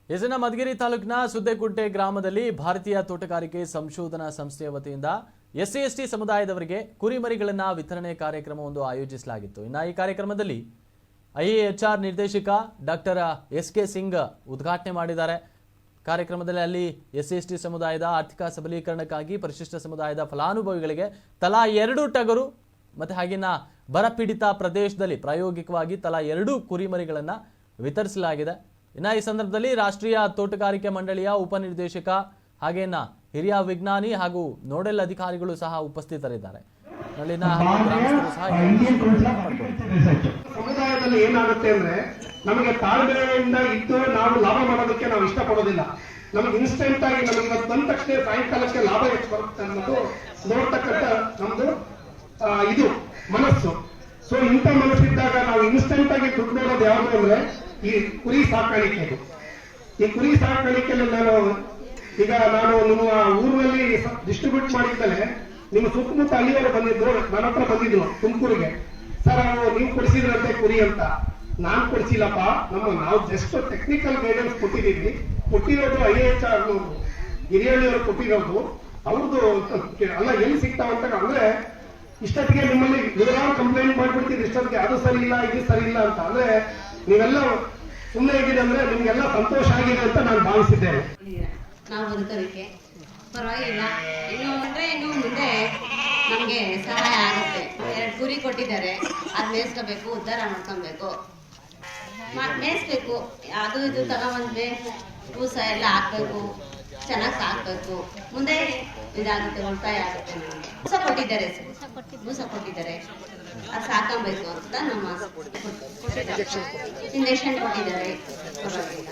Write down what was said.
ಹೆಸರಿನ ಮಧುಗಿರಿ ತಾಲೂಕಿನ ಸುದ್ದೇಗುಡ್ಡೆ ಗ್ರಾಮದಲ್ಲಿ ಭಾರತೀಯ ತೋಟಗಾರಿಕೆ ಸಂಶೋಧನಾ ಸಂಸ್ಥೆಯ ವತಿಯಿಂದ ಎಸ್ಸಿ ಸಮುದಾಯದವರಿಗೆ ಕುರಿಮರಿಗಳನ್ನು ವಿತರಣೆ ಕಾರ್ಯಕ್ರಮವನ್ನು ಆಯೋಜಿಸಲಾಗಿತ್ತು. ಇನ್ನು ಈ ಕಾರ್ಯಕ್ರಮದಲ್ಲಿ ಐಎಎಚ್ಆರ್ ನಿರ್ದೇಶಕ ಡಾಕ್ಟರ್ ಎಸ್.ಕೆ. ಸಿಂಗ್ ಉದ್ಘಾಟನೆ ಮಾಡಿದ್ದಾರೆ. ಕಾರ್ಯಕ್ರಮದಲ್ಲಿ ಅಲ್ಲಿ ಎಸ್ಸಿ ಸಮುದಾಯದ ಆರ್ಥಿಕ ಸಬಲೀಕರಣಕ್ಕಾಗಿ ಪರಿಶಿಷ್ಟ ಸಮುದಾಯದ ಫಲಾನುಭವಿಗಳಿಗೆ ತಲಾ 2 ಟಗರು ಮತ್ತು ಹಾಗೆನ ಬರಪೀಡಿತ ಪ್ರದೇಶದಲ್ಲಿ ಪ್ರಾಯೋಗಿಕವಾಗಿ ತಲಾ 2 ಕುರಿಮರಿಗಳನ್ನು ವಿತರಿಸಲಾಗಿದೆ. ಇನ್ನು ಈ ಸಂದರ್ಭದಲ್ಲಿ ರಾಷ್ಟ್ರೀಯ ತೋಟಗಾರಿಕೆ ಮಂಡಳಿಯ ಉಪನಿರ್ದೇಶಕ ಹಾಗೇನ ಹಿರಿಯ ವಿಜ್ಞಾನಿ ಹಾಗೂ ನೋಡೆಲ್ ಅಧಿಕಾರಿಗಳು ಸಹ ಉಪಸ್ಥಿತರಿದ್ದಾರೆ. ಸಮುದಾಯದಲ್ಲಿ ಏನಾಗುತ್ತೆ ಅಂದ್ರೆ ನಮಗೆ ತಾಳ್ಮೆಯಿಂದ ಇದ್ದು ನಾವು ಲಾಭ ಮಾಡೋದಕ್ಕೆ ನಾವು ಇಷ್ಟಪಡೋದಿಲ್ಲ. ನಮಗೆ ಇನ್ಸ್ಟೆಂಟ್ ಆಗಿ ನಮಗೆ ಬಂದ ತಕ್ಷಣ ಸಾಯಂಕಾಲಕ್ಕೆ ಲಾಭ ಎಷ್ಟು ಬರುತ್ತೆ ಅನ್ನೋದು ನೋಡ್ತಕ್ಕಂಥ ನಮ್ದು ಇದು ಮನಸ್ಸು. ಸೊ ಇಂಥ ಮನಸ್ಸಿದ್ದಾಗ ನಾವು ಇನ್ಸ್ಟೆಂಟ್ ಆಗಿ ದುಡ್ಡು ನೋಡೋದು ಯಾವುದು ಅಂದ್ರೆ ಈ ಕುರಿ ಸಾಕಾಣಿಕೆ. ಈ ಕುರಿ ಸಾಕಾಣಿಕೆಯಲ್ಲಿ ನಾನು ನಿಮ್ಮ ಊರಿನಲ್ಲಿ ಡಿಸ್ಟ್ರಿಬ್ಯೂಟ್ ಮಾಡಿದ್ಮೇಲೆ ನಿಮ್ಮ ಸುತ್ತಮುತ್ತ ಅಲ್ಲಿಯವರು ಬಂದಿದ್ರು, ನನ್ನ ಹತ್ರ ಬಂದಿದ್ರು ತುಮಕೂರಿಗೆ. ಸರ್ ನೀವು ಕೊಡಿಸಿದ್ರಂತೆ ಕುರಿ ಅಂತ. ನಾನ್ ಕೊಡಿಸಿಲ್ಲಪ್ಪ, ನಾವು ಜಸ್ಟ್ ಟೆಕ್ನಿಕಲ್ ಗೈಡೆನ್ಸ್ ಕೊಟ್ಟಿದ್ದೀವಿ. ಕೊಟ್ಟಿರೋದು ಐಎಎಚ್ಆರ್ ಹಿರಿಯಳ್ಳಿಯವರು ಕೊಟ್ಟಿರೋದು. ಅವ್ರದ್ದು ಅಲ್ಲ ಎಲ್ಲಿ ಸಿಗ್ತಾವಂತ ಅಂದ್ರೆ ಇಷ್ಟೊತ್ತಿಗೆ ನಿಮ್ಮಲ್ಲಿ ವಿವರಾರು ಕಂಪ್ಲೇಂಟ್ ಮಾಡ್ಬಿಡ್ತೀವಿ, ಇಷ್ಟೊತ್ತಿಗೆ ಅದು ಸರಿ ಇಲ್ಲ ಇದು ಸರಿ ಇಲ್ಲ ಅಂತ. ಅಂದ್ರೆ ನೀವೆಲ್ಲ ಸುಮ್ಮನೆ ಹೇಗಿದೆ ಅಂದ್ರೆ ನಿಮ್ಗೆಲ್ಲ ಸಂತೋಷ ಆಗಿದೆ ಅಂತ ನಾನು ಭಾವಿಸಿದ್ದೇನೆ. ನಾವು ಬದುಕೋದಕ್ಕೆ ಪರವಾಗಿಲ್ಲ. ಇನ್ನು ಮುಂದೆ ನಮ್ಗೆ ಸಹಾಯ ಆಗುತ್ತೆ. 2 ಕುರಿ ಕೊಟ್ಟಿದ್ದಾರೆ, ಅದ್ ಮೇಯಿಸ್ಕೋಬೇಕು, ಉದ್ಧಾರ ಮಾಡ್ಕೊಬೇಕು, ಮೇಯಿಸ್ಬೇಕು. ಅದು ಇದು ತಗೊಂಡ್ಬಂದ್ಮೇ ಕೂಸ ಎಲ್ಲ ಹಾಕ್ಬೇಕು, ಚೆನ್ನಾಗಿ ಸಾಕ್ಬೇಕು. ಮುಂದೆ ಇದಾಗುತ್ತೆ, ಉಳಿತಾಯ ಆಗುತ್ತೆ. ನಮಗೆ ಬೂಸ ಕೊಟ್ಟಿದ್ದಾರೆ, ಅದು ಸಾಕಬೇಕು ಅಂತ ನಮ್ಮ ಇಂಜೆಕ್ಷನ್ ಕೊಟ್ಟಿದ್ದಾರೆ. ಪರವಾಗಿಲ್ಲ.